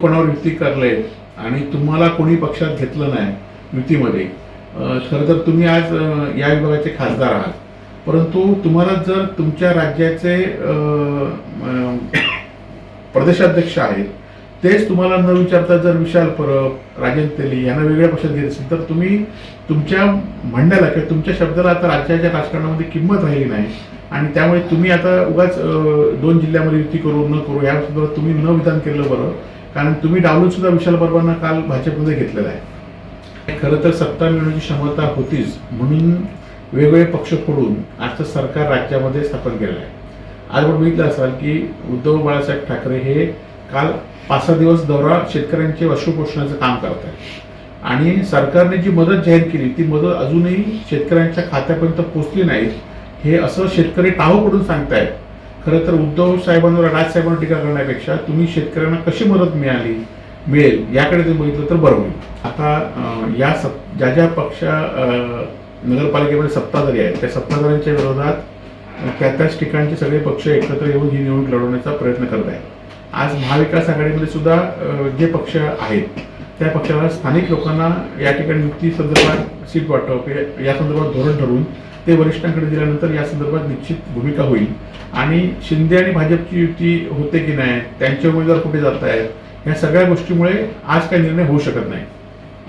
कोणावर युती करले आणि तुम्हाला कोणी पक्षात घेतलं नाही युतीमध्ये, खरं तर तुम्ही आज या विभागाचे खासदार आहात, परंतु तुम्हाला जर तुमच्या राज्याचे प्रदेशाध्यक्ष आहेत तेच तुम्हाला न विचारता जर विशाल परब, राजेंद्र तेली यांना वेगळ्या पक्षात घेत असेल तर तुम्ही तुमच्या म्हणण्याला किंवा तुमच्या शब्दाला आता राज्याच्या राजकारणामध्ये किंमत राहिली नाही आणि त्यामुळे तुम्ही आता उगाच 2 जिल्ह्यामध्ये युती करू न करू या संदर्भात तुम्ही न विधान केलं बरं, कारण तुम्ही डावलून सुद्धा विशाल परबांना काल भाजपमध्ये घेतलेलं आहे. खरं तर सत्ता मिळवण्याची क्षमता होतीच म्हणून वेगवेगळे पक्ष फोडून आजचं सरकार राज्यामध्ये स्थापन केलेलं आहे. आज आपण बघितलं असाल की उद्धव बाळासाहेब ठाकरे हे काल 5-6 दिवस दौरा शेतकऱ्यांचे अश्रुपोषणाचं काम करत आहे आणि सरकारने जी मदत जाहीर केली ती मदत अजूनही शेतकऱ्यांच्या खात्यापर्यंत पोहोचली नाही हे असं शेतकरी टाहू पडून सांगतायत. खरं तर उद्धव साहेबांवर, राजसाहेबांवर टीका करण्यापेक्षा तुम्ही शेतकऱ्यांना कशी मदत मिळेल याकडे तुम्ही बघितलं तर बरं होईल. आता ज्या ज्या पक्षा नगरपालिकेमध्ये सत्ताधारी आहेत त्या सत्ताधाऱ्यांच्या विरोधात त्याच ठिकाणचे सगळे पक्ष एकत्र येऊन ही निवडणूक लढवण्याचा प्रयत्न करत आहेत. आज महाविकास आघाडीमध्ये सुद्धा जे पक्ष आहेत त्या पक्षाला स्थानिक लोकांना या ठिकाणी युती संदर्भात सीट वाटप या संदर्भात धोरण ठरवून ते वरिष्ठांकडे दिल्यानंतर या संदर्भात निश्चित भूमिका होईल आणि शिंदे आणि भाजपची युती होते की नाही, त्यांचे उमेदवार कुठे जात आहेत, या सगळ्या गोष्टीमुळे आज काही निर्णय होऊ शकत नाही.